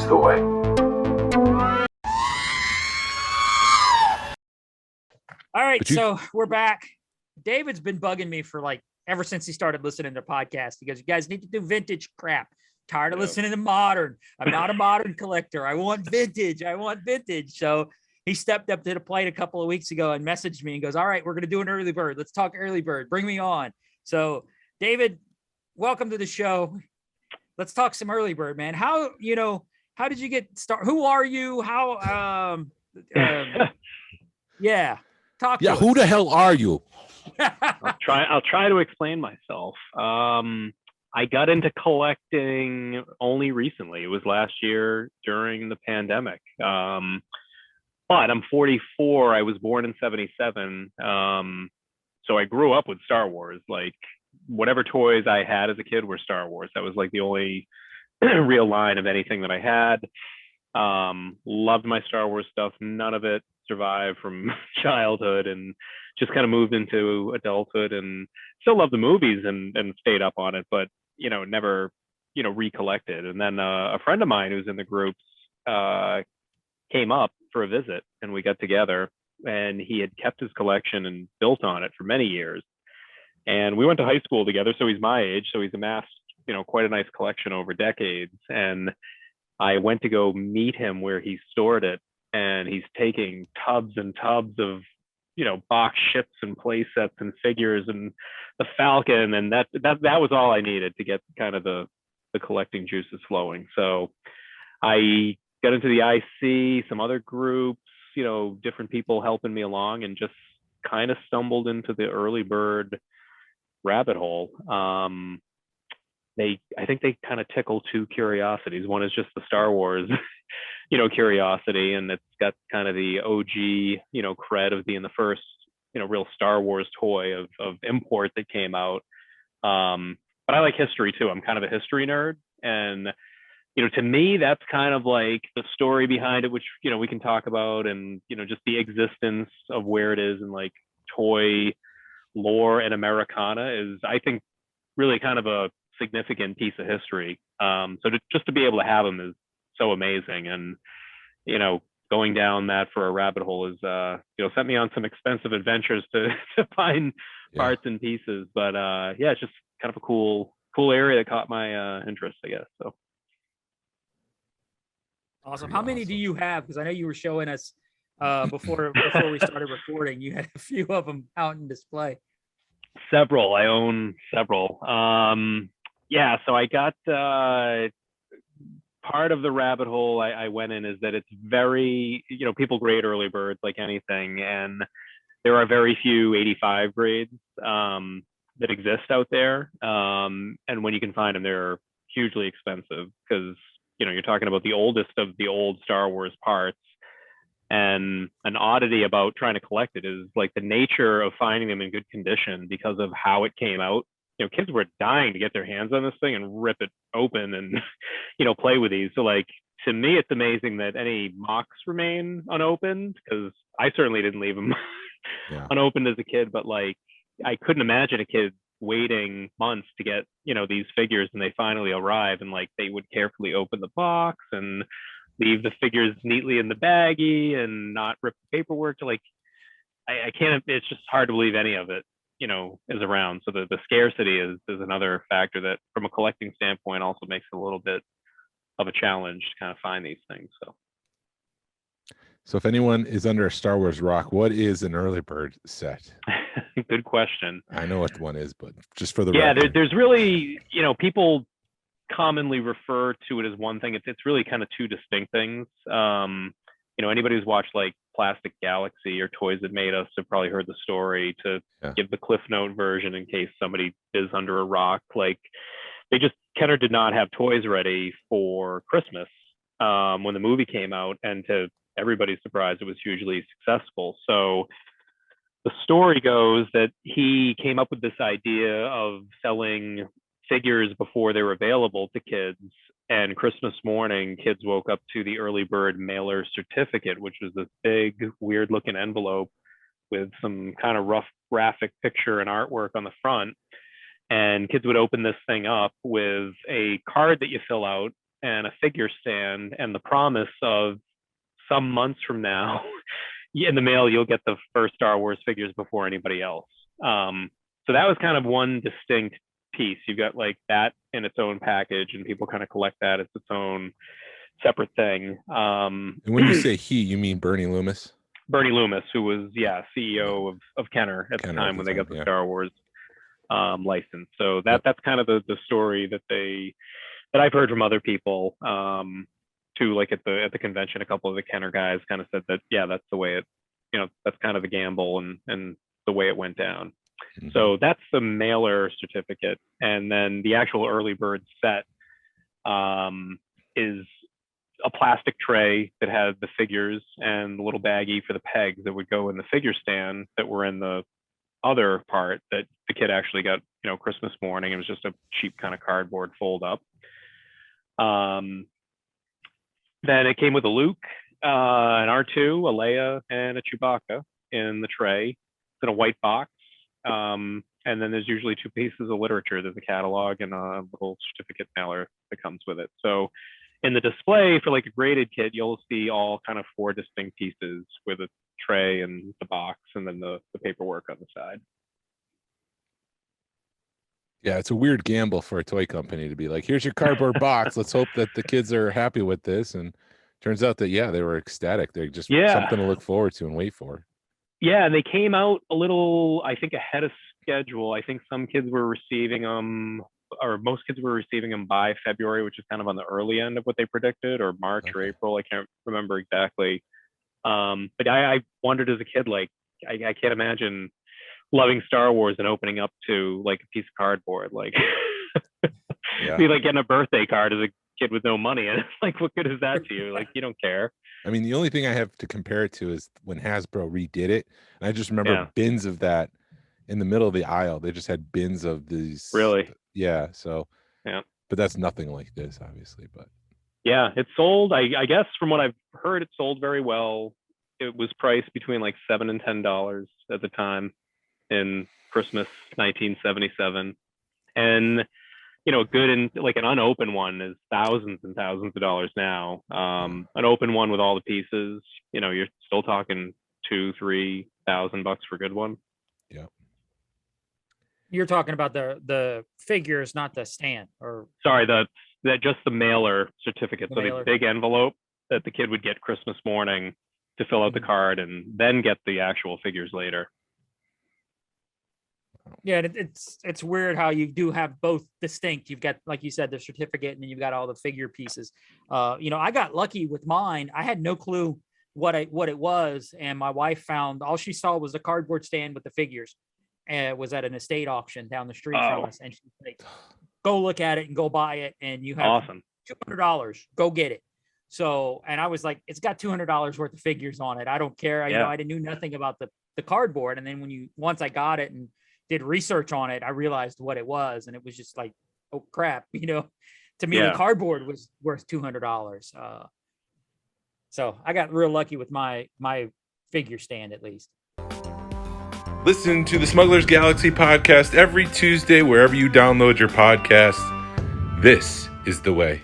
toy. All right, so we're back. David's been bugging me for like ever since he started listening to podcasts. He goes, "You guys need to do vintage crap. Tired of listening to modern. I'm not a modern collector. I want vintage. So he stepped up to the plate a couple of weeks ago and messaged me and goes, "All right, we're going to do an early bird. Let's talk early bird. Bring me on." So David, welcome to the show. Let's talk some early bird, man. How did you get started? Who are you? Yeah. Talk to us. Who the hell are you? I'll try to explain myself. I got into collecting only recently. It was last year during the pandemic. But I'm 44. I was born in 77. So I grew up with Star Wars. Like whatever toys I had as a kid were Star Wars. That was like the only real line of anything that I had. Loved my Star Wars stuff. None of it survived from childhood, and just kind of moved into adulthood, and still love the movies and stayed up on it, but never recollected. And then a friend of mine who's in the groups came up for a visit, and we got together, and he had kept his collection and built on it for many years. And we went to high school together, so he's my age, so he's amassed quite a nice collection over decades. And I went to go meet him where he stored it, and he's taking tubs and tubs of box ships and play sets and figures and the Falcon, and that was all I needed to get kind of the collecting juices flowing. So I got into the IC, some other groups, different people helping me along, and just kind of stumbled into the early bird rabbit hole. I think they kind of tickle two curiosities. One is just the Star Wars curiosity, and it's got kind of the OG cred of being the first real Star Wars toy of import that came out. But I like history too. I'm kind of a history nerd, and to me that's kind of like the story behind it, which we can talk about, and just the existence of where it is, and like toy lore and Americana is, I think, really kind of a significant piece of history. So just to be able to have them is so amazing. And going down that for a rabbit hole is sent me on some expensive adventures to find parts and pieces. But it's just kind of a cool area that caught my interest, I guess. So awesome. How many do you have? Because I know you were showing us before we started recording. You had a few of them out in display. Several. I own several. So I got part of the rabbit hole I went in is that it's very, people grade early birds like anything, and there are very few 85 grades that exist out there. And when you can find them, they're hugely expensive, because you're talking about the oldest of the old Star Wars parts. And an oddity about trying to collect it is like the nature of finding them in good condition because of how it came out. Kids were dying to get their hands on this thing and rip it open and, play with these. So like, to me, it's amazing that any mocks remain unopened, because I certainly didn't leave them unopened as a kid, but like, I couldn't imagine a kid waiting months to get, these figures, and they finally arrive, and like, they would carefully open the box and leave the figures neatly in the baggie and not rip the paperwork. Like, I can't, it's just hard to believe any of it is around. So the scarcity is another factor that from a collecting standpoint also makes it a little bit of a challenge to kind of find these things. So if anyone is under a Star Wars rock, what is an early bird set? Good question. I know what one is, but just for the record. There's really, people commonly refer to it as one thing. It's really kind of two distinct things. Anybody who's watched like Plastic Galaxy or Toys That Made Us have probably heard the story. To give the Cliff Note version in case somebody is under a rock. Like, they just kind of did not have toys ready for Christmas when the movie came out, and to everybody's surprise, it was hugely successful. So the story goes that he came up with this idea of selling figures before they were available to kids. And Christmas morning, kids woke up to the early bird mailer certificate, which was this big, weird looking envelope with some kind of rough graphic picture and artwork on the front. And kids would open this thing up with a card that you fill out and a figure stand and the promise of some months from now, in the mail, you'll get the first Star Wars figures before anybody else. So that was kind of one distinct piece. You've got like that in its own package, and people kind of collect that as its own separate thing. And when you say he, you mean Bernie Loomis? Bernie Loomis, who was CEO of Kenner at the time when they got the Star Wars license. So that's kind of the story that I've heard from other people. Too, like at the convention, a couple of the Kenner guys kind of said that, yeah, that's the way it, that's kind of the gamble and the way it went down. Mm-hmm. So that's the mailer certificate, and then the actual early bird set is a plastic tray that had the figures and the little baggie for the pegs that would go in the figure stand that were in the other part that the kid actually got, Christmas morning. It was just a cheap kind of cardboard fold up. Then it came with a Luke, an R2, a Leia, and a Chewbacca in the tray. It's in a white box. And then there's usually 2 pieces of literature. There's a catalog and a little certificate mailer that comes with it. So in the display for like a graded kit, you'll see all kind of 4 distinct pieces with a tray and the box and then the paperwork on the side. Yeah, it's a weird gamble for a toy company to be like, here's your cardboard box. Let's hope that the kids are happy with this. And turns out that, they were ecstatic. They're just something to look forward to and wait for. Yeah, and they came out a little, I think, ahead of schedule. I think some kids were receiving them, or most kids were receiving them by February, which is kind of on the early end of what they predicted, or March or April. I can't remember exactly. But I wondered as a kid, like, I can't imagine loving Star Wars and opening up to like a piece of cardboard, like be like getting a birthday card as a kid with no money, and it's like, what good is that to you? Like, you don't care. I mean, the only thing I have to compare it to is when Hasbro redid it, and I just remember bins of that in the middle of the aisle. They just had bins of these. Really? Yeah. So but that's nothing like this, obviously. But yeah, it sold. I guess from what I've heard, it sold very well. It was priced between like $7 and $10 at the time in Christmas 1977, and good and like an unopened one is thousands and thousands of dollars now. An open one with all the pieces, you're still talking $2,000-3,000 for a good one. Yeah. You're talking about the figures, not the stand, or sorry, that just the mailer certificate. So the big envelope that the kid would get Christmas morning to fill out the card and then get the actual figures later. Yeah, it's weird how you do have both distinct. You've got, like you said, the certificate, and then you've got all the figure pieces. I got lucky with mine. I had no clue what it was, and my wife found, all she saw was the cardboard stand with the figures, and it was at an estate auction down the street from us. And she's like, "Go look at it and go buy it, and you have $200. Go get it." So, and I was like, "It's got $200 worth of figures on it. I don't care." I knew nothing about the cardboard, and then once I got it and did research on it, I realized what it was, and it was just like, oh crap, to me the cardboard was worth $200. So I got real lucky with my figure stand, at least. Listen to the Smugglers Galaxy podcast every Tuesday wherever you download your podcast. This is the way.